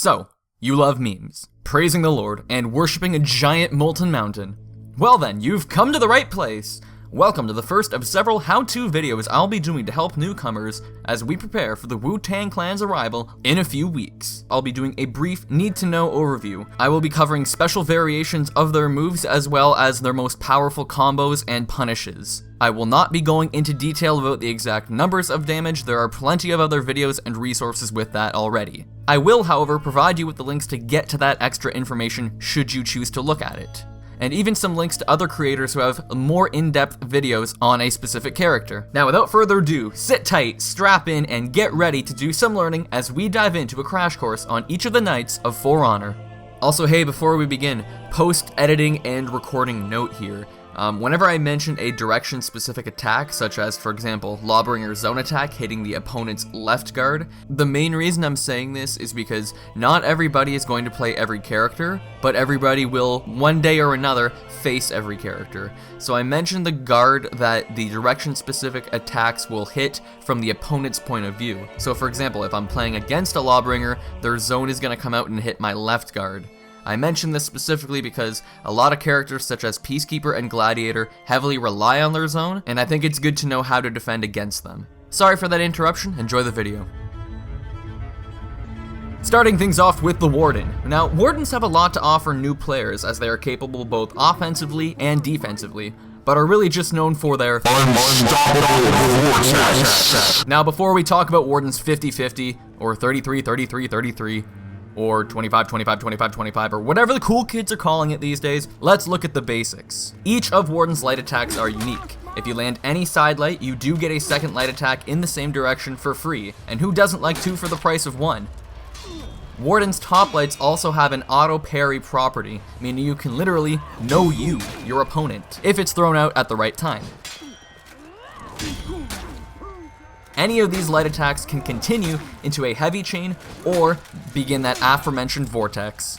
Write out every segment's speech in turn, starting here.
So, you love memes, praising the Lord, and worshipping a giant molten mountain. Well then, you've come to the right place. Welcome to the first of several how-to videos I'll be doing to help newcomers as we prepare for the Wu-Tang Clan's arrival in a few weeks. I'll be doing a brief need-to-know overview. I will be covering special variations of their moves as well as their most powerful combos and punishes. I will not be going into detail about the exact numbers of damage. There are plenty of other videos and resources with that already. I will, however, provide you with the links to get to that extra information should you choose to look at it, and even some links to other creators who have more in-depth videos on a specific character. Now, without further ado, sit tight, strap in, and get ready to do some learning as we dive into a crash course on each of the Knights of For Honor. Also, hey, before we begin, post-editing and recording note here. Whenever I mention a direction-specific attack, such as, for example, Lawbringer zone attack hitting the opponent's left guard, the main reason I'm saying this is because not everybody is going to play every character, but everybody will, one day or another, face every character. So I mentioned the guard that the direction-specific attacks will hit from the opponent's point of view. So for example, if I'm playing against a Lawbringer, their zone is going to come out and hit my left guard. I mention this specifically because a lot of characters such as Peacekeeper and Gladiator heavily rely on their zone, and I think it's good to know how to defend against them. Sorry for that interruption, enjoy the video. Starting things off with the Warden. Now, Wardens have a lot to offer new players as they are capable both offensively and defensively, but are really just known for their Now, before we talk about Warden's 50-50, or 33-33-33, or 25-25-25-25, or whatever the cool kids are calling it these days, let's look at the basics. Each of Warden's light attacks are unique. If you land any side light, you do get a second light attack in the same direction for free, and who doesn't like two for the price of one? Warden's top lights also have an auto parry property, meaning you can literally no-you your opponent if it's thrown out at the right time. Any of these light attacks can continue into a heavy chain or begin that aforementioned vortex.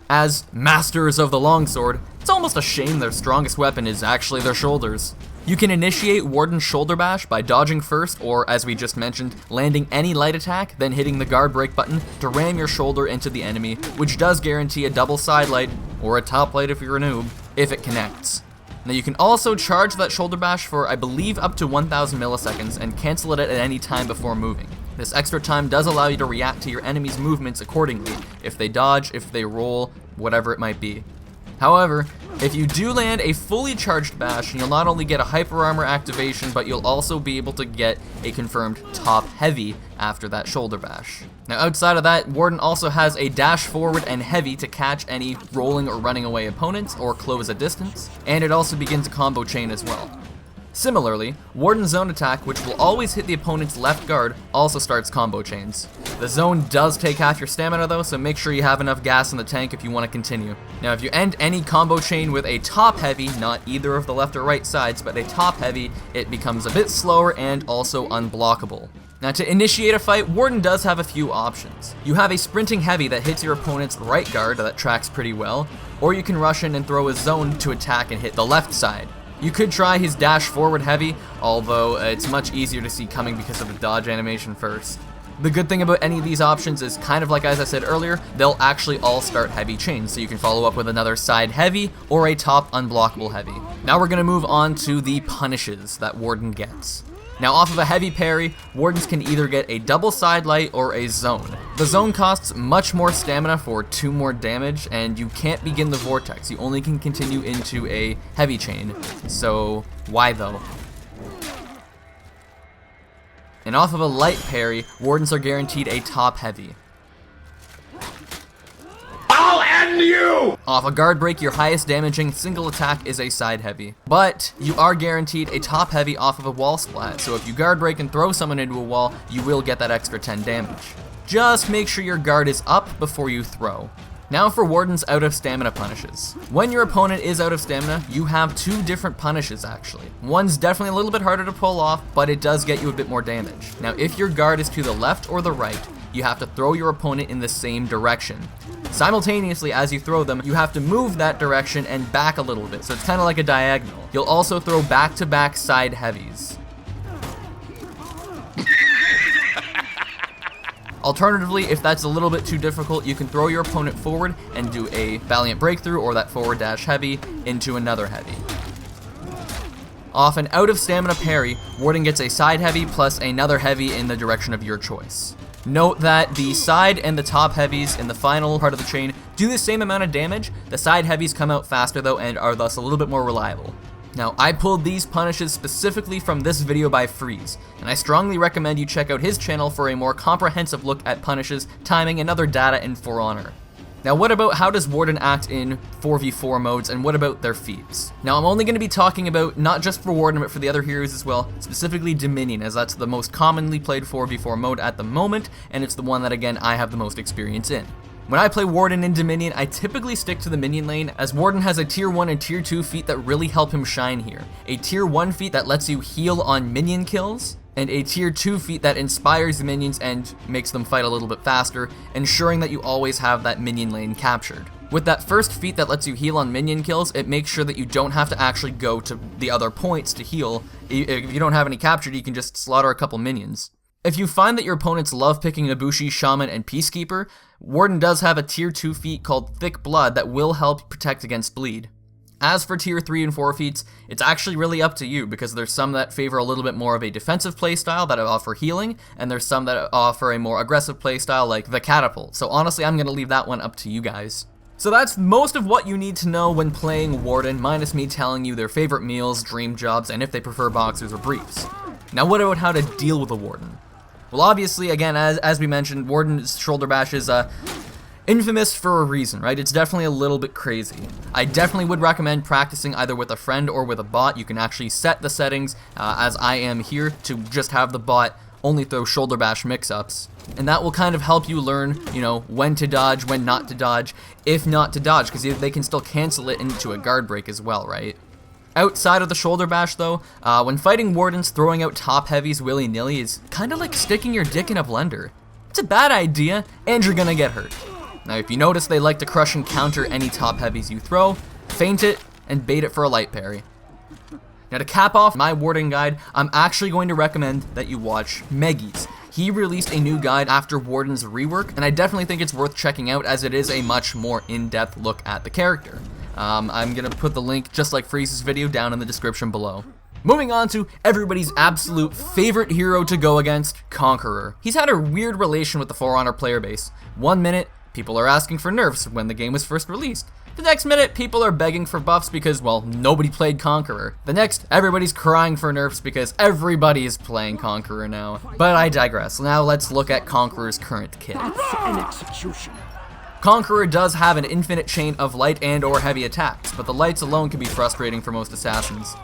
As masters of the longsword, it's almost a shame their strongest weapon is actually their shoulders. You can initiate Warden's shoulder bash by dodging first, or as we just mentioned, landing any light attack, then hitting the guard break button to ram your shoulder into the enemy, which does guarantee a double side light, or a top light if you're a noob, if it connects. Now you can also charge that shoulder bash for, I believe, up to 1000 milliseconds and cancel it at any time before moving. This extra time does allow you to react to your enemy's movements accordingly, if they dodge, if they roll, whatever it might be. However, if you do land a fully charged bash, you'll not only get a hyper armor activation, but you'll also be able to get a confirmed top heavy after that shoulder bash. Now outside of that, Warden also has a dash forward and heavy to catch any rolling or running away opponents or close a distance, and it also begins a combo chain as well. Similarly, Warden's zone attack, which will always hit the opponent's left guard, also starts combo chains. The zone does take half your stamina though, so make sure you have enough gas in the tank if you want to continue. Now if you end any combo chain with a top heavy, not either of the left or right sides, but a top heavy, it becomes a bit slower and also unblockable. Now to initiate a fight, Warden does have a few options. You have a sprinting heavy that hits your opponent's right guard that tracks pretty well, or you can rush in and throw a zone to attack and hit the left side. You could try his dash forward heavy, although it's much easier to see coming because of the dodge animation first. The good thing about any of these options is kind of like as I said earlier, they'll actually all start heavy chains, so you can follow up with another side heavy or a top unblockable heavy. Now we're going to move on to the punishes that Warden gets. Now off of a heavy parry, Wardens can either get a double side light or a zone. The zone costs much more stamina for 2 more damage, and you can't begin the vortex. You only can continue into a heavy chain. So why though? And off of a light parry, Wardens are guaranteed a top heavy. I'll end you! Off a guard break, your highest damaging single attack is a side heavy. But you are guaranteed a top heavy off of a wall splat, so if you guard break and throw someone into a wall, you will get that extra 10 damage. Just make sure your guard is up before you throw. Now for Warden's out of stamina punishes. When your opponent is out of stamina, you have 2 different punishes actually. One's definitely a little bit harder to pull off, but it does get you a bit more damage. Now if your guard is to the left or the right, you have to throw your opponent in the same direction. Simultaneously, as you throw them, you have to move that direction and back a little bit, so it's kind of like a diagonal. You'll also throw back-to-back side heavies. Alternatively, if that's a little bit too difficult, you can throw your opponent forward and do a Valiant Breakthrough or that forward dash heavy into another heavy. Off an out of stamina parry, Warden gets a side heavy plus another heavy in the direction of your choice. Note that the side and the top heavies in the final part of the chain do the same amount of damage. The side heavies come out faster though and are thus a little bit more reliable. Now, I pulled these punishes specifically from this video by Freeze, and I strongly recommend you check out his channel for a more comprehensive look at punishes, timing, and other data in For Honor. Now, what about how does Warden act in 4v4 modes, and what about their feats? Now, I'm only going to be talking about, not just for Warden, but for the other heroes as well, specifically Dominion, as that's the most commonly played 4v4 mode at the moment, and it's the one that, again, I have the most experience in. When I play Warden in Dominion, I typically stick to the minion lane, as Warden has a tier 1 and tier 2 feat that really help him shine here. A tier 1 feat that lets you heal on minion kills, and a tier 2 feat that inspires the minions and makes them fight a little bit faster, ensuring that you always have that minion lane captured. With that first feat that lets you heal on minion kills, it makes sure that you don't have to actually go to the other points to heal. If you don't have any captured, you can just slaughter a couple minions. If you find that your opponents love picking Ibushi, Shaman, and Peacekeeper, Warden does have a tier 2 feat called Thick Blood that will help protect against bleed. As for tier 3 and 4 feats, it's actually really up to you, because there's some that favor a little bit more of a defensive playstyle that offer healing, and there's some that offer a more aggressive playstyle like the Catapult. So honestly, I'm going to leave that one up to you guys. So that's most of what you need to know when playing Warden, minus me telling you their favorite meals, dream jobs, and if they prefer boxers or briefs. Now what about how to deal with a Warden? Well, obviously, again, as we mentioned, Warden's shoulder bash is infamous for a reason, right? It's definitely a little bit crazy. I definitely would recommend practicing either with a friend or with a bot. You can actually set the settings, as I am here, to just have the bot only throw shoulder bash mix-ups. And that will kind of help you learn, you know, when to dodge, when not to dodge, if not to dodge, because they can still cancel it into a guard break as well, right? Outside of the shoulder bash though, when fighting Wardens, throwing out top heavies willy-nilly is kind of like sticking your dick in a blender. It's a bad idea, and you're gonna get hurt. Now if you notice, they like to crush and counter any top heavies you throw, feint it, and bait it for a light parry. Now to cap off my Warden guide, I'm actually going to recommend that you watch Meggy's. He released a new guide after Warden's rework, and I definitely think it's worth checking out as it is a much more in-depth look at the character. I'm gonna put the link, just like Freeze's video, down in the description below. Moving on to everybody's absolute favorite hero to go against, Conqueror. He's had a weird relation with the For Honor player base. 1 minute, people are asking for nerfs when the game was first released. The next minute, people are begging for buffs because, well, nobody played Conqueror. The next, everybody's crying for nerfs because everybody is playing Conqueror now. But I digress. Now let's look at Conqueror's current kit. That's an execution. Conqueror does have an infinite chain of light and or heavy attacks, but the lights alone can be frustrating for most assassins.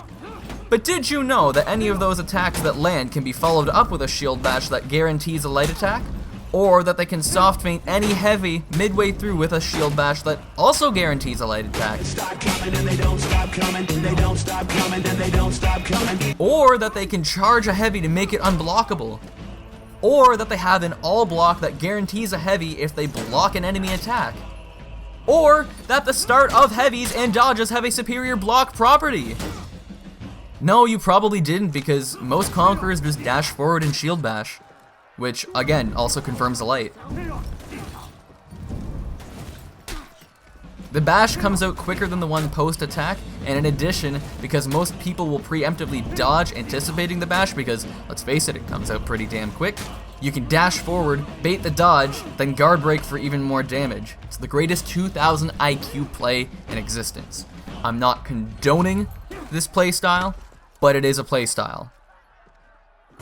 But did you know that any of those attacks that land can be followed up with a shield bash that guarantees a light attack? Or that they can soft feint any heavy midway through with a shield bash that also guarantees a light attack? Or that they can charge a heavy to make it unblockable? Or that they have an all block that guarantees a heavy if they block an enemy attack? Or that the start of heavies and dodges have a superior block property? No, you probably didn't, because most Conquerors just dash forward and shield bash, which again also confirms the light. The bash comes out quicker than the one post-attack, and in addition, because most people will preemptively dodge anticipating the bash because, let's face it, it comes out pretty damn quick, you can dash forward, bait the dodge, then guard break for even more damage. It's the greatest 2000 IQ play in existence. I'm not condoning this playstyle, but it is a playstyle.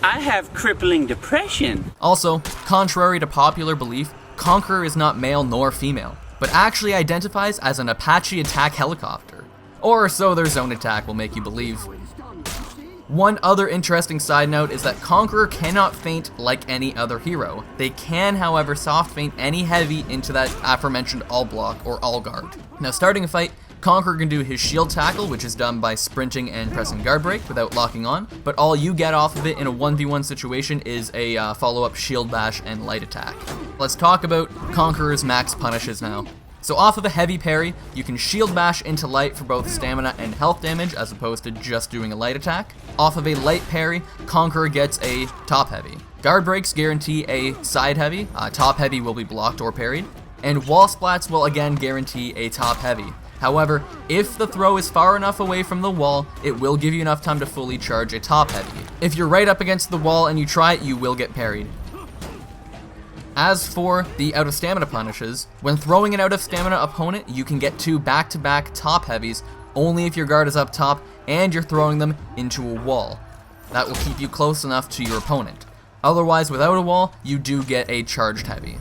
I have crippling depression. Also, contrary to popular belief, Conqueror is not male nor female, but actually identifies as an Apache attack helicopter. Or so their zone attack will make you believe. One other interesting side note is that Conqueror cannot feint like any other hero. They can, however, soft feint any heavy into that aforementioned all block or all guard. Now starting a fight, Conqueror can do his shield tackle, which is done by sprinting and pressing guard break without locking on, but all you get off of it in a 1v1 situation is a follow-up shield bash and light attack. Let's talk about Conqueror's max punishes now. So off of a heavy parry, you can shield bash into light for both stamina and health damage as opposed to just doing a light attack. Off of a light parry, Conqueror gets a top heavy. Guard breaks guarantee a side heavy, top heavy will be blocked or parried, and wall splats will again guarantee a top heavy. However, if the throw is far enough away from the wall, it will give you enough time to fully charge a top heavy. If you're right up against the wall and you try it, you will get parried. As for the out of stamina punishes, when throwing an out of stamina opponent, you can get 2 back-to-back top heavies only if your guard is up top and you're throwing them into a wall. That will keep you close enough to your opponent. Otherwise, without a wall, you do get a charged heavy.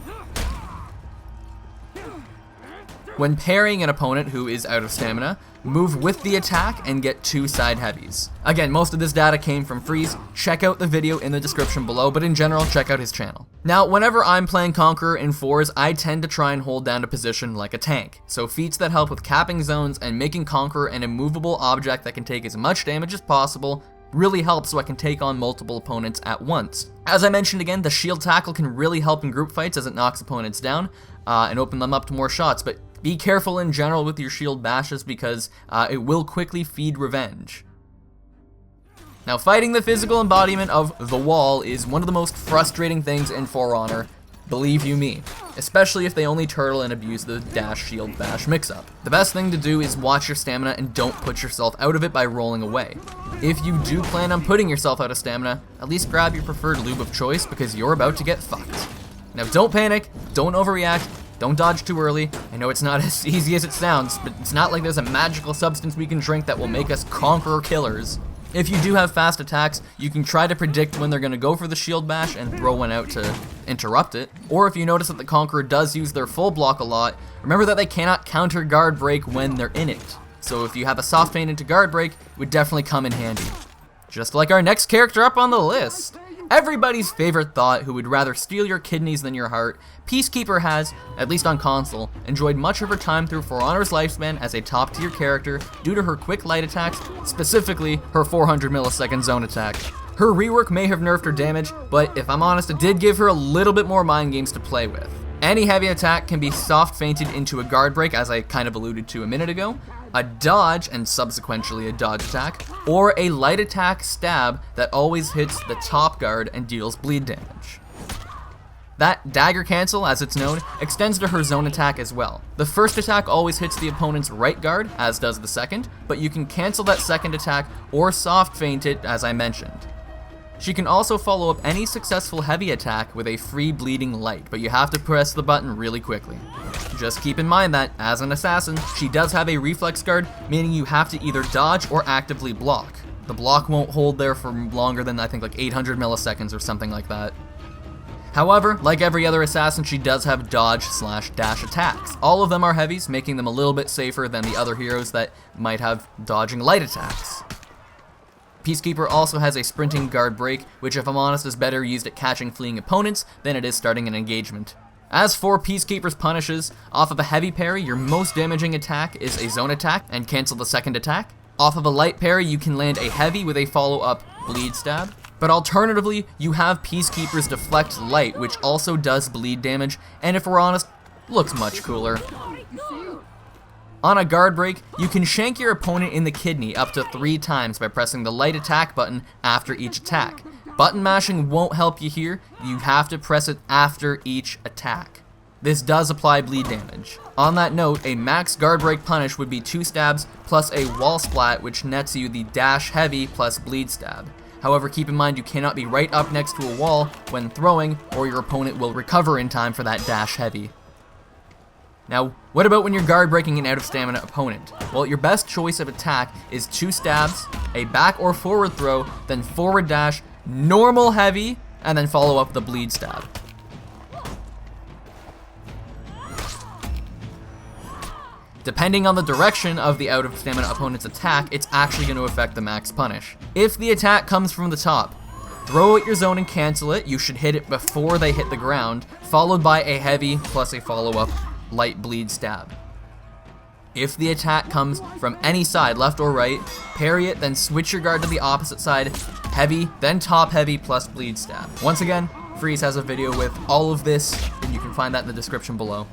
When parrying an opponent who is out of stamina, move with the attack and get 2 side heavies. Again, most of this data came from Freeze. Check out the video in the description below, but in general, check out his channel. Now, whenever I'm playing Conqueror in 4s, I tend to try and hold down a position like a tank. So feats that help with capping zones and making Conqueror an immovable object that can take as much damage as possible really helps so I can take on multiple opponents at once. As I mentioned again, the shield tackle can really help in group fights as it knocks opponents down and open them up to more shots, but be careful in general with your shield bashes because it will quickly feed revenge. Now, fighting the physical embodiment of the wall is one of the most frustrating things in For Honor, believe you me, especially if they only turtle and abuse the dash shield bash mix-up. The best thing to do is watch your stamina and don't put yourself out of it by rolling away. If you do plan on putting yourself out of stamina, at least grab your preferred lube of choice because you're about to get fucked. Now, don't panic, don't overreact, don't dodge too early. I know it's not as easy as it sounds, but it's not like there's a magical substance we can drink that will make us Conqueror killers. If you do have fast attacks, you can try to predict when they're going to go for the shield bash and throw one out to interrupt it. Or if you notice that the Conqueror does use their full block a lot, remember that they cannot counter guard break when they're in it. So if you have a soft feint into guard break, it would definitely come in handy. Just like our next character up on the list. Everybody's favorite thought who would rather steal your kidneys than your heart, Peacekeeper has, at least on console, enjoyed much of her time through For Honor's lifespan as a top tier character due to her quick light attacks, specifically her 400 millisecond zone attack. Her rework may have nerfed her damage, but if I'm honest, it did give her a little bit more mind games to play with. Any heavy attack can be soft feinted into a guard break, as I kind of alluded to a minute ago, a dodge and subsequently a dodge attack, or a light attack stab that always hits the top guard and deals bleed damage. That dagger cancel, as it's known, extends to her zone attack as well. The first attack always hits the opponent's right guard, as does the second, but you can cancel that second attack or soft feint it, as I mentioned. She can also follow up any successful heavy attack with a free bleeding light, but you have to press the button really quickly. Just keep in mind that, as an assassin, she does have a reflex guard, meaning you have to either dodge or actively block. The block won't hold there for longer than I think like 800 milliseconds or something like that. However, like every other assassin, she does have dodge/dash attacks. All of them are heavies, making them a little bit safer than the other heroes that might have dodging light attacks. Peacekeeper also has a sprinting guard break, which if I'm honest is better used at catching fleeing opponents than it is starting an engagement. As for Peacekeeper's punishes, off of a heavy parry, your most damaging attack is a zone attack and cancel the second attack. Off of a light parry, you can land a heavy with a follow-up bleed stab. But alternatively, you have Peacekeeper's deflect light, which also does bleed damage, and if we're honest, looks much cooler. On a guard break, you can shank your opponent in the kidney up to 3 times by pressing the light attack button after each attack. Button mashing won't help you here, you have to press it after each attack. This does apply bleed damage. On that note, a max guard break punish would be 2 stabs plus a wall splat, which nets you the dash heavy plus bleed stab. However, keep in mind you cannot be right up next to a wall when throwing, or your opponent will recover in time for that dash heavy. Now, what about when you're guard breaking an out of stamina opponent? Well, your best choice of attack is 2 stabs, a back or forward throw, then forward dash, normal heavy, and then follow up the bleed stab. Depending on the direction of the out of stamina opponent's attack, it's actually going to affect the max punish. If the attack comes from the top, throw out your zone and cancel it. You should hit it before they hit the ground, followed by a heavy plus a follow-up light bleed stab. If the attack comes from any side, left or right, parry it, then switch your guard to the opposite side, heavy, then top heavy plus bleed stab. Once again, Freeze has a video with all of this, and you can find that in the description below.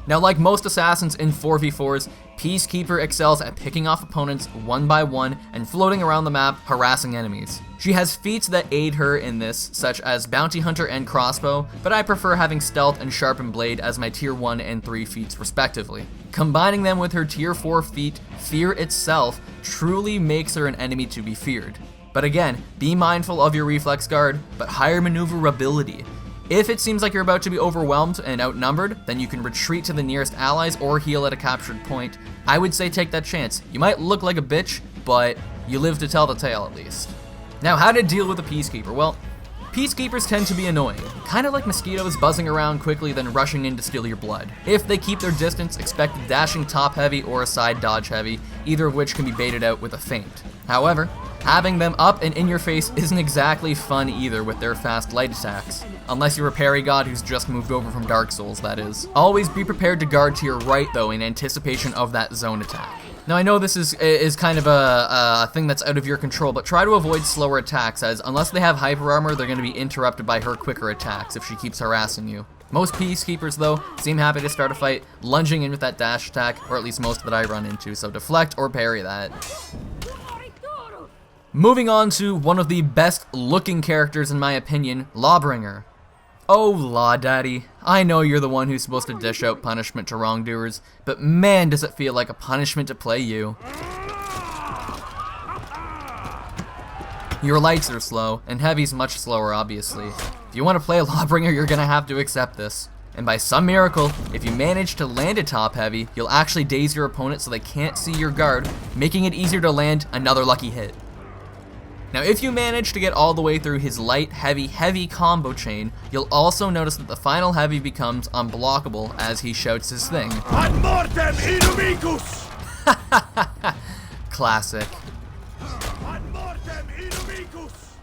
Now, like most assassins in 4v4s, Peacekeeper excels at picking off opponents one by one and floating around the map, harassing enemies. She has feats that aid her in this, such as Bounty Hunter and Crossbow, but I prefer having Stealth and Sharpened Blade as my tier 1 and 3 feats respectively. Combining them with her tier 4 feat, Fear itself, truly makes her an enemy to be feared. But again, be mindful of your reflex guard, but higher maneuverability. If it seems like you're about to be overwhelmed and outnumbered, then you can retreat to the nearest allies or heal at a captured point. I would say take that chance. You might look like a bitch, but you live to tell the tale at least. Now, how to deal with a Peacekeeper? Well, Peacekeepers tend to be annoying, kind of like mosquitoes buzzing around quickly then rushing in to steal your blood. If they keep their distance, expect a dashing top heavy or a side dodge heavy, either of which can be baited out with a feint. However, having them up and in your face isn't exactly fun either with their fast light attacks. Unless you're a parry god who's just moved over from Dark Souls, that is. Always be prepared to guard to your right though in anticipation of that zone attack. Now I know this is kind of a thing that's out of your control, but try to avoid slower attacks as unless they have hyper armor, they're going to be interrupted by her quicker attacks if she keeps harassing you. Most Peacekeepers though seem happy to start a fight, lunging in with that dash attack, or at least most that I run into, so deflect or parry that. Moving on to one of the best looking characters in my opinion, Lawbringer. Oh, Law Daddy, I know you're the one who's supposed to dish out punishment to wrongdoers, but man does it feel like a punishment to play you. Your lights are slow, and heavy's much slower obviously. If you want to play Lawbringer, you're gonna have to accept this. And by some miracle, if you manage to land a top heavy, you'll actually daze your opponent so they can't see your guard, making it easier to land another lucky hit. Now if you manage to get all the way through his light, heavy, heavy combo chain, you'll also notice that the final heavy becomes unblockable as he shouts his thing. Ad mortem inumicus! Classic. Ad mortem inumicus!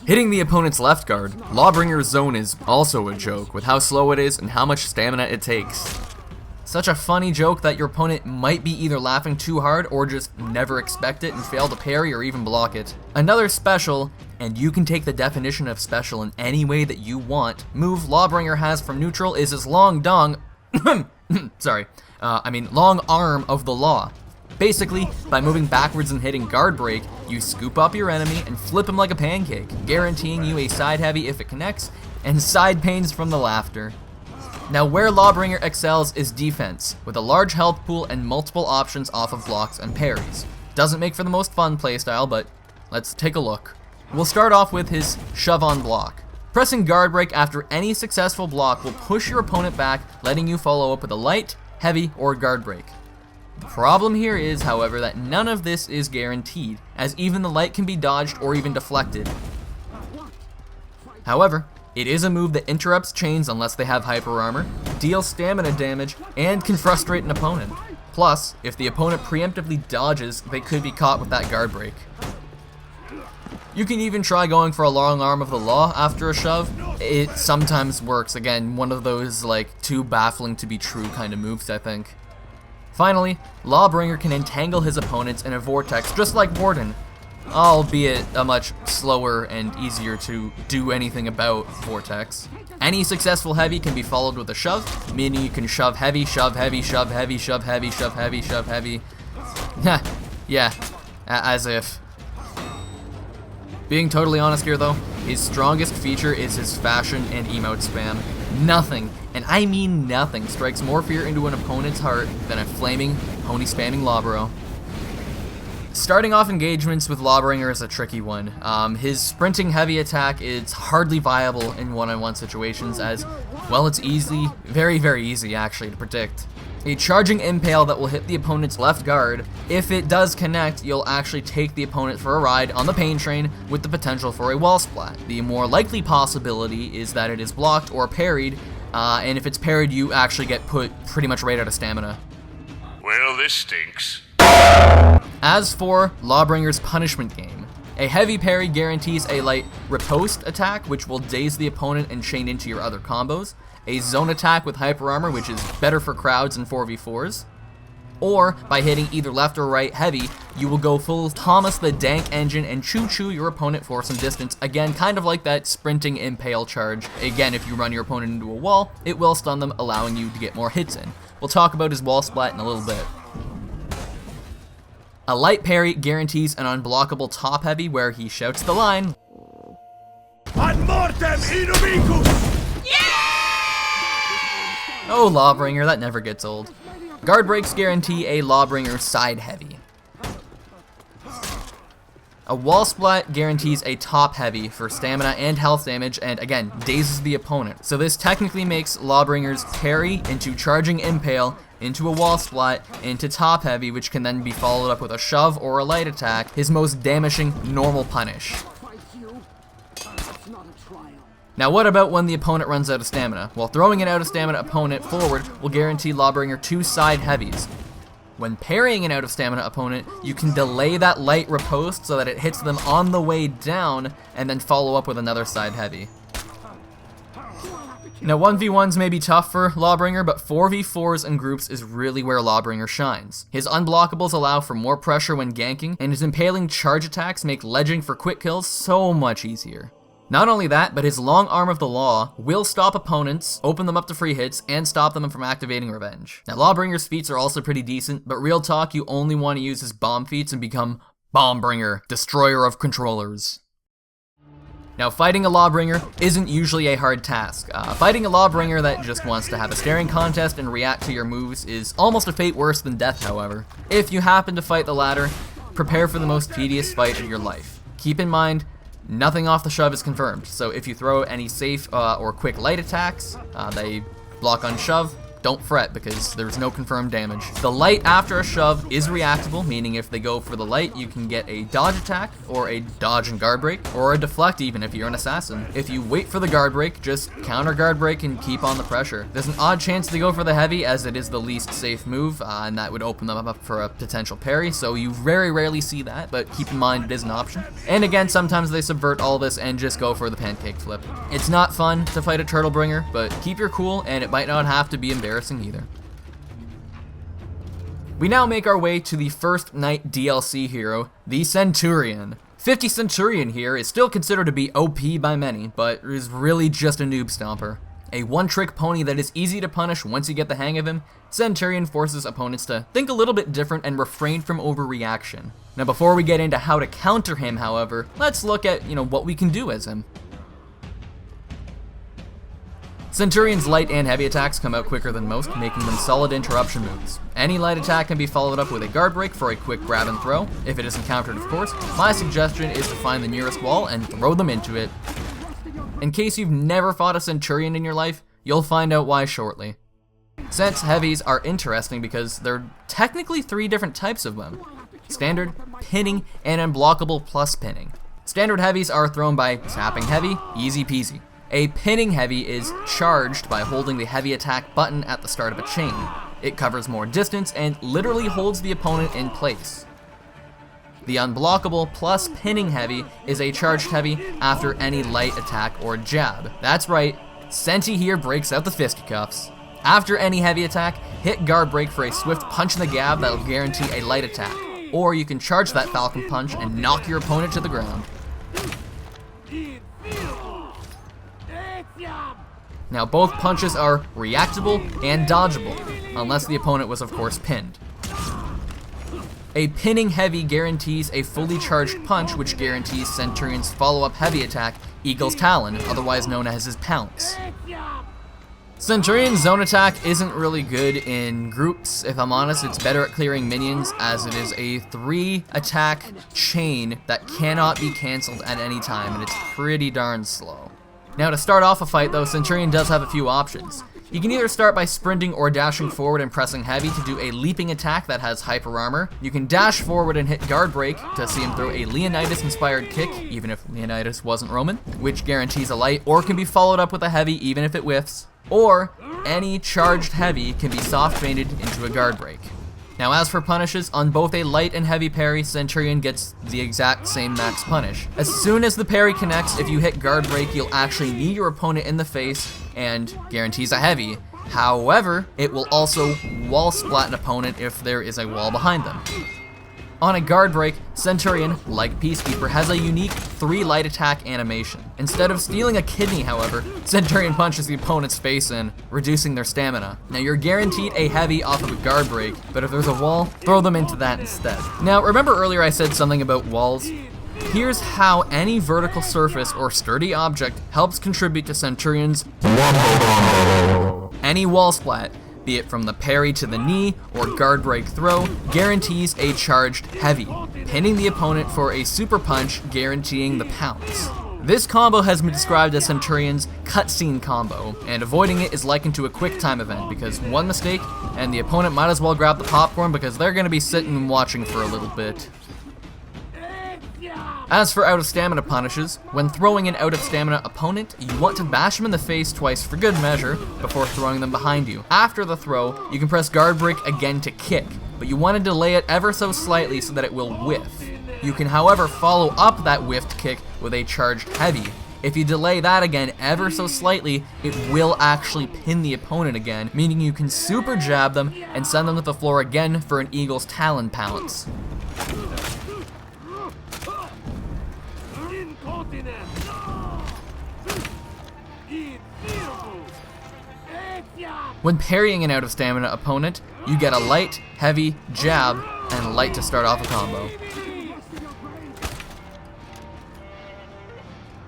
Hitting the opponent's left guard, Lawbringer's zone is also a joke with how slow it is and how much stamina it takes. Such a funny joke that your opponent might be either laughing too hard or just never expect it and fail to parry or even block it. Another special, and you can take the definition of special in any way that you want, move Lawbringer has from neutral is his long dong, long arm of the law. Basically, by moving backwards and hitting guard break, you scoop up your enemy and flip him like a pancake, guaranteeing you a side heavy if it connects, and side pains from the laughter. Now where Lawbringer excels is defense, with a large health pool and multiple options off of blocks and parries. Doesn't make for the most fun playstyle, but let's take a look. We'll start off with his shove on block. Pressing guard break after any successful block will push your opponent back, letting you follow up with a light, heavy, or guard break. The problem here is, however, that none of this is guaranteed, as even the light can be dodged or even deflected. However, it is a move that interrupts chains unless they have hyper armor, deals stamina damage, and can frustrate an opponent. Plus, if the opponent preemptively dodges, they could be caught with that guard break. You can even try going for a long arm of the law after a shove. It sometimes works, again, one of those like too baffling to be true kind of moves, I think. Finally, Lawbringer can entangle his opponents in a vortex just like Warden, albeit a much slower and easier to do anything about vortex. Any successful heavy can be followed with a shove, meaning you can shove heavy, shove heavy, shove heavy, shove heavy, shove heavy, shove heavy. Yeah, as if. Being totally honest here though, his strongest feature is his fashion and emote spam. Nothing, and I mean nothing, strikes more fear into an opponent's heart than a flaming, pony spamming Lawbro. Starting off engagements with Lawbringer is a tricky one. His sprinting heavy attack is hardly viable in one-on-one situations as, well, it's easy, very, very easy actually to predict. A charging impale that will hit the opponent's left guard. If it does connect, you'll actually take the opponent for a ride on the pain train with the potential for a wall splat. The more likely possibility is that it is blocked or parried, and if it's parried, you actually get put pretty much right out of stamina. Well, this stinks. As for Lawbringer's punishment game, a heavy parry guarantees a light riposte attack, which will daze the opponent and chain into your other combos, a zone attack with hyper armor, which is better for crowds and 4v4s, or by hitting either left or right heavy, you will go full Thomas the Dank Engine and choo-choo your opponent for some distance, again kind of like that sprinting impale charge. Again, if you run your opponent into a wall, it will stun them, allowing you to get more hits in. We'll talk about his wall splat in a little bit. A light parry guarantees an unblockable top heavy where he shouts the line, Ad mortem inumicus! "Oh, Lawbringer, that never gets old." Guard breaks guarantee a Lawbringer side heavy. A wall splat guarantees a top heavy for stamina and health damage, and again, dazes the opponent. So this technically makes Lawbringer's parry into charging impale, into a wall splat, into top heavy, which can then be followed up with a shove or a light attack, his most damaging normal punish. Now what about when the opponent runs out of stamina? Well, throwing an out of stamina opponent forward will guarantee Lawbringer 2 side heavies. When parrying an out of stamina opponent, you can delay that light riposte so that it hits them on the way down and then follow up with another side heavy. Now 1v1s may be tough for Lawbringer, but 4v4s and groups is really where Lawbringer shines. His unblockables allow for more pressure when ganking, and his impaling charge attacks make ledging for quick kills so much easier. Not only that, but his long arm of the law will stop opponents, open them up to free hits, and stop them from activating revenge. Now Lawbringer's feats are also pretty decent, but real talk, you only want to use his bomb feats and become Bombbringer, Destroyer of Controllers. Now fighting a Lawbringer isn't usually a hard task. Fighting a Lawbringer that just wants to have a staring contest and react to your moves is almost a fate worse than death, however. If you happen to fight the latter, prepare for the most tedious fight of your life. Keep in mind, nothing off the shove is confirmed, so if you throw any safe or quick light attacks, they block on shove, don't fret because there's no confirmed damage. The light after a shove is reactable, meaning if they go for the light, you can get a dodge attack, or a dodge and guard break, or a deflect even if you're an assassin. If you wait for the guard break, just counter guard break and keep on the pressure. There's an odd chance to go for the heavy as it is the least safe move, and that would open them up for a potential parry, so you very rarely see that, but keep in mind it is an option. And again, sometimes they subvert all this and just go for the pancake flip. It's not fun to fight a Turtlebringer, but keep your cool and it might not have to be embarrassing either. We now make our way to the first night DLC hero, the Centurion. 50 Centurion here is still considered to be OP by many, but is really just a noob stomper. A one-trick pony that is easy to punish once you get the hang of him, Centurion forces opponents to think a little bit different and refrain from overreaction. Now before we get into how to counter him, however, let's look at, what we can do as him. Centurion's light and heavy attacks come out quicker than most, making them solid interruption moves. Any light attack can be followed up with a guard break for a quick grab and throw, if it is encountered of course. My suggestion is to find the nearest wall and throw them into it. In case you've never fought a Centurion in your life, you'll find out why shortly. Cents heavies are interesting because there are technically 3 different types of them: standard, pinning, and unblockable plus pinning. Standard heavies are thrown by tapping heavy, easy peasy. A pinning heavy is charged by holding the heavy attack button at the start of a chain. It covers more distance and literally holds the opponent in place. The unblockable plus pinning heavy is a charged heavy after any light attack or jab. That's right, Senti here breaks out the fisticuffs. After any heavy attack, hit guard break for a swift punch in the gab that'll guarantee a light attack. Or you can charge that Falcon Punch and knock your opponent to the ground. Now both punches are reactable and dodgeable, unless the opponent was of course pinned. A pinning heavy guarantees a fully charged punch, which guarantees Centurion's follow-up heavy attack, Eagle's Talon, otherwise known as his Pounce. Centurion's zone attack isn't really good in groups, if I'm honest. It's better at clearing minions, as it is a 3-attack chain that cannot be cancelled at any time, and it's pretty darn slow. Now to start off a fight though, Centurion does have a few options. You can either start by sprinting or dashing forward and pressing heavy to do a leaping attack that has hyper armor. You can dash forward and hit guard break to see him throw a Leonidas inspired kick, even if Leonidas wasn't Roman, which guarantees a light, or can be followed up with a heavy even if it whiffs. Or any charged heavy can be soft feinted into a guard break. Now as for punishes, on both a light and heavy parry, Centurion gets the exact same max punish. As soon as the parry connects, if you hit guard break, you'll actually knee your opponent in the face and guarantees a heavy. However, it will also wall splat an opponent if there is a wall behind them. On a guard break, Centurion, like Peacekeeper, has a unique 3 light attack animation. Instead of stealing a kidney, however, Centurion punches the opponent's face in, reducing their stamina. Now you're guaranteed a heavy off of a guard break, but if there's a wall, throw them into that instead. Now remember earlier I said something about walls? Here's how any vertical surface or sturdy object helps contribute to Centurion's any wall splat, be it from the parry to the knee or guard break throw, guarantees a charged heavy, pinning the opponent for a super punch, guaranteeing the pounce. This combo has been described as Centurion's cutscene combo, and avoiding it is likened to a quick time event because one mistake and the opponent might as well grab the popcorn because they're going to be sitting and watching for a little bit. As for out of stamina punishes, when throwing an out of stamina opponent, you want to bash them in the face twice for good measure before throwing them behind you. After the throw, you can press guard break again to kick, but you want to delay it ever so slightly so that it will whiff. You can however follow up that whiffed kick with a charged heavy. If you delay that again ever so slightly, it will actually pin the opponent again, meaning you can super jab them and send them to the floor again for an Eagle's Talon pounce. When parrying an out of stamina opponent, you get a light, heavy, jab, and light to start off a combo.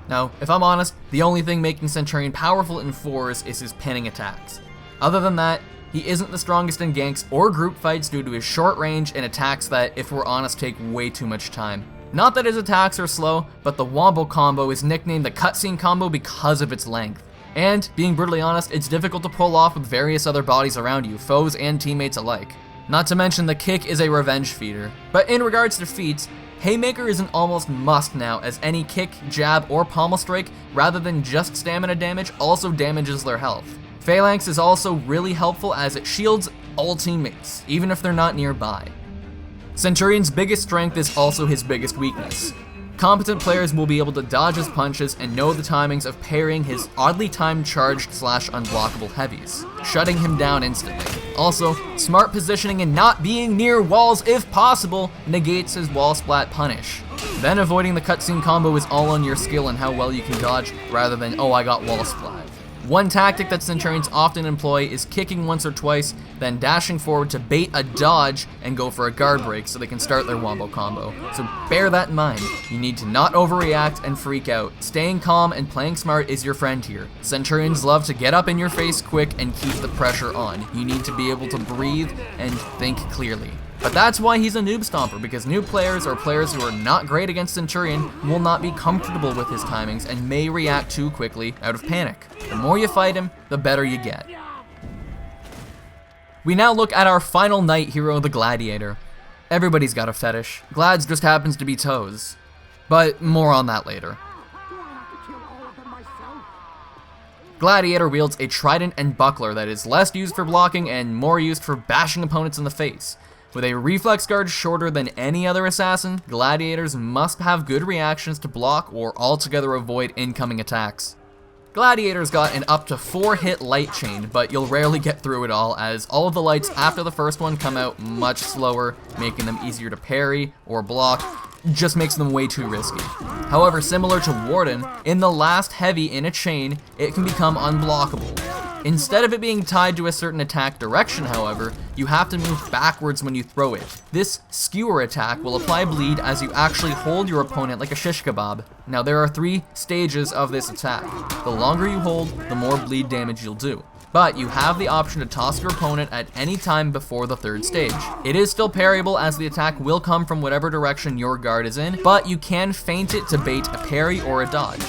Now, if I'm honest, the only thing making Centurion powerful in 4s is his pinning attacks. Other than that, he isn't the strongest in ganks or group fights due to his short range and attacks that, if we're honest, take way too much time. Not that his attacks are slow, but the Wombo combo is nicknamed the cutscene combo because of its length. And, being brutally honest, it's difficult to pull off with various other bodies around you, foes and teammates alike. Not to mention the kick is a revenge feeder. But in regards to feats, Haymaker is an almost must now, as any kick, jab, or pommel strike, rather than just stamina damage, also damages their health. Phalanx is also really helpful as it shields all teammates, even if they're not nearby. Centurion's biggest strength is also his biggest weakness. Competent players will be able to dodge his punches and know the timings of parrying his oddly timed charged / unblockable heavies, shutting him down instantly. Also, smart positioning and not being near walls if possible negates his wall splat punish. Then avoiding the cutscene combo is all on your skill and how well you can dodge rather than, oh, I got wall splat. One tactic that Centurions often employ is kicking once or twice, then dashing forward to bait a dodge and go for a guard break so they can start their wombo combo. So bear that in mind. You need to not overreact and freak out. Staying calm and playing smart is your friend here. Centurions love to get up in your face quick and keep the pressure on. You need to be able to breathe and think clearly. But that's why he's a noob stomper, because new players or players who are not great against Centurion will not be comfortable with his timings and may react too quickly out of panic. The more you fight him, the better you get. We now look at our final knight hero, the Gladiator. Everybody's got a fetish. Glad's just happens to be toes. But more on that later. Gladiator wields a trident and buckler that is less used for blocking and more used for bashing opponents in the face. With a reflex guard shorter than any other assassin, Gladiators must have good reactions to block or altogether avoid incoming attacks. Gladiator's got an up to 4 hit light chain, but you'll rarely get through it all as all of the lights after the first one come out much slower, making them easier to parry or block, just makes them way too risky. However, similar to Warden, in the last heavy in a chain, it can become unblockable. Instead of it being tied to a certain attack direction, however, you have to move backwards when you throw it. This skewer attack will apply bleed as you actually hold your opponent like a shish kebab. Now there are 3 stages of this attack. The longer you hold, the more bleed damage you'll do. But you have the option to toss your opponent at any time before the 3rd stage. It is still parryable as the attack will come from whatever direction your guard is in, but you can feint it to bait a parry or a dodge.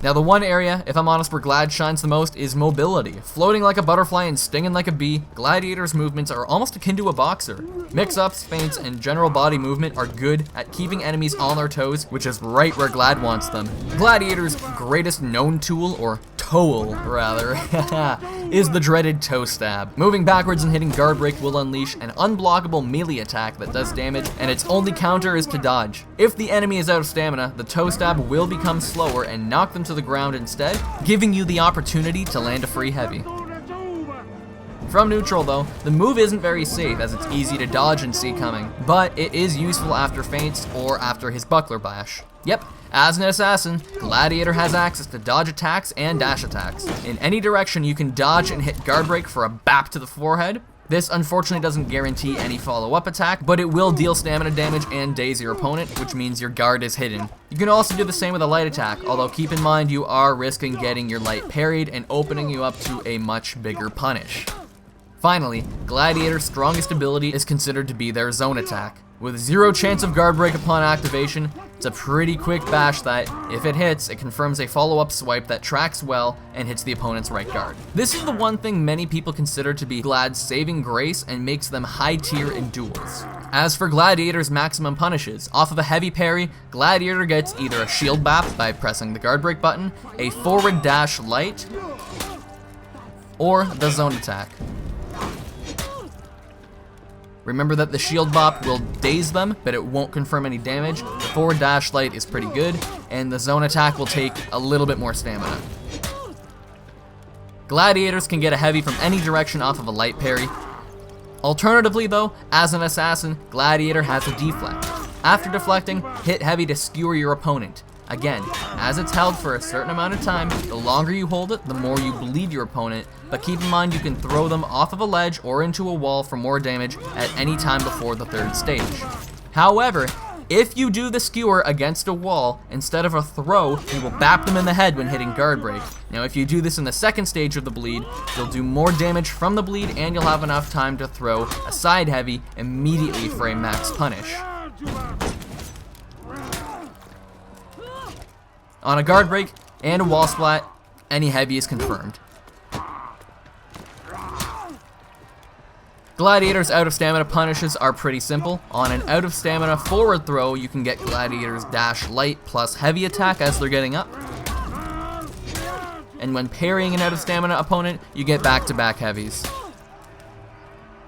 Now the one area, if I'm honest, where Glad shines the most is mobility. Floating like a butterfly and stinging like a bee, Gladiator's movements are almost akin to a boxer. Mix-ups, feints, and general body movement are good at keeping enemies on their toes, which is right where Glad wants them. Gladiator's greatest known tool, or tool rather, is the dreaded toe stab. Moving backwards and hitting guard break will unleash an unblockable melee attack that does damage, and its only counter is to dodge. If the enemy is out of stamina, the toe stab will become slower and knock them to the ground instead, giving you the opportunity to land a free heavy. From neutral though, the move isn't very safe as it's easy to dodge and see coming, but it is useful after feints or after his buckler bash. Yep, as an assassin, Gladiator has access to dodge attacks and dash attacks. In any direction you can dodge and hit guard break for a bap to the forehead. This unfortunately doesn't guarantee any follow-up attack, but it will deal stamina damage and daze your opponent, which means your guard is hidden. You can also do the same with a light attack, although keep in mind you are risking getting your light parried and opening you up to a much bigger punish. Finally, Gladiator's strongest ability is considered to be their zone attack. With 0 chance of guard break upon activation, it's a pretty quick bash that, if it hits, it confirms a follow-up swipe that tracks well and hits the opponent's right guard. This is the one thing many people consider to be Glad's saving grace and makes them high tier in duels. As for Gladiator's maximum punishes, off of a heavy parry, Gladiator gets either a shield bap by pressing the guard break button, a forward dash light, or the zone attack. Remember that the shield bop will daze them, but it won't confirm any damage. The forward dash light is pretty good, and the zone attack will take a little bit more stamina. Gladiators can get a heavy from any direction off of a light parry. Alternatively though, as an assassin, Gladiator has a deflect. After deflecting, hit heavy to skewer your opponent. Again, as it's held for a certain amount of time, the longer you hold it, the more you bleed your opponent, but keep in mind you can throw them off of a ledge or into a wall for more damage at any time before the 3rd stage. However, if you do the skewer against a wall, instead of a throw, you will bap them in the head when hitting guard break. Now if you do this in the 2nd stage of the bleed, you'll do more damage from the bleed and you'll have enough time to throw a side heavy immediately for a max punish. On a guard break and a wall splat, any heavy is confirmed. Gladiator's out of stamina punishes are pretty simple. On an out of stamina forward throw, you can get Gladiator's dash light plus heavy attack as they're getting up. And when parrying an out of stamina opponent, you get back-to-back heavies.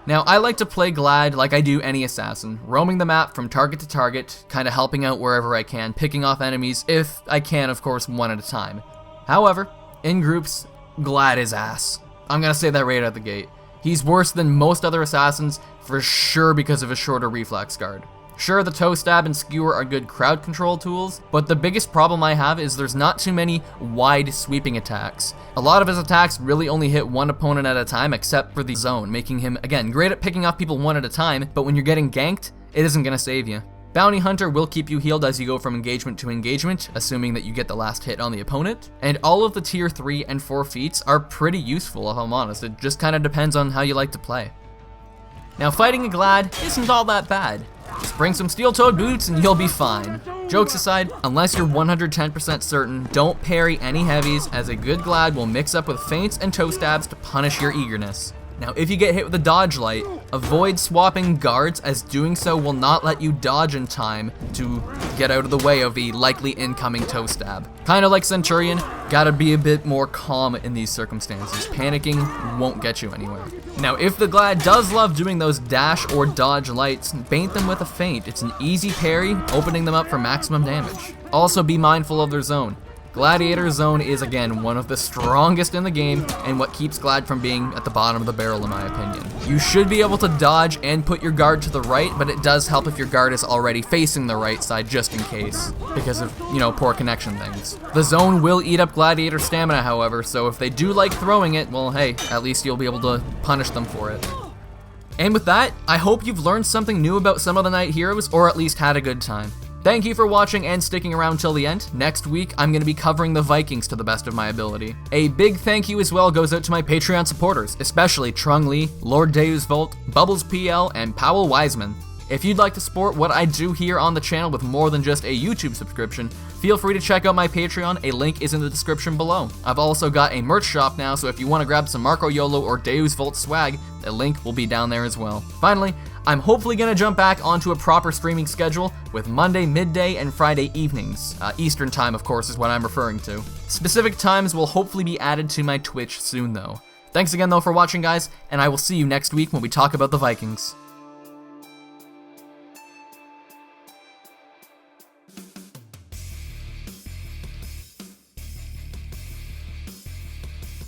Now, I like to play Glad like I do any assassin, roaming the map from target to target, kind of helping out wherever I can, picking off enemies, if I can, of course, one at a time. However, in groups, Glad is ass. I'm gonna say that right out the gate. He's worse than most other assassins, for sure because of his shorter reflex guard. Sure, the toe stab and skewer are good crowd control tools, but the biggest problem I have is there's not too many wide sweeping attacks. A lot of his attacks really only hit one opponent at a time except for the zone, making him, again, great at picking off people one at a time, but when you're getting ganked, it isn't gonna save you. Bounty Hunter will keep you healed as you go from engagement to engagement, assuming that you get the last hit on the opponent, and all of the tier 3 and 4 feats are pretty useful if I'm honest, it just kinda depends on how you like to play. Now fighting a Glad isn't all that bad. Just bring some steel-toed boots and you'll be fine. Jokes aside, unless you're 110% certain, don't parry any heavies as a good Glad will mix up with feints and toe stabs to punish your eagerness. Now if you get hit with a dodge light, avoid swapping guards as doing so will not let you dodge in time to get out of the way of the likely incoming toe stab. Kinda like Centurion, gotta be a bit more calm in these circumstances. Panicking won't get you anywhere. Now if the Glad does love doing those dash or dodge lights, bait them with a feint. It's an easy parry, opening them up for maximum damage. Also be mindful of their zone. Gladiator's zone is, again, one of the strongest in the game and what keeps Glad from being at the bottom of the barrel in my opinion. You should be able to dodge and put your guard to the right, but it does help if your guard is already facing the right side just in case, because of, poor connection things. The zone will eat up Gladiator's stamina, however, so if they do like throwing it, well hey, at least you'll be able to punish them for it. And with that, I hope you've learned something new about some of the Knight Heroes, or at least had a good time. Thank you for watching and sticking around till the end. Next week, I'm going to be covering the Vikings to the best of my ability. A big thank you as well goes out to my Patreon supporters, especially Trung Lee, Lord Deus Volt, Bubbles PL, and Powell Weissman. If you'd like to support what I do here on the channel with more than just a YouTube subscription, feel free to check out my Patreon, a link is in the description below. I've also got a merch shop now, so if you want to grab some Marco Yolo or Deus Volt swag, the link will be down there as well. Finally, I'm hopefully going to jump back onto a proper streaming schedule with Monday midday and Friday evenings. Eastern time, of course, is what I'm referring to. Specific times will hopefully be added to my Twitch soon, though. Thanks again, though, for watching, guys, and I will see you next week when we talk about the Vikings.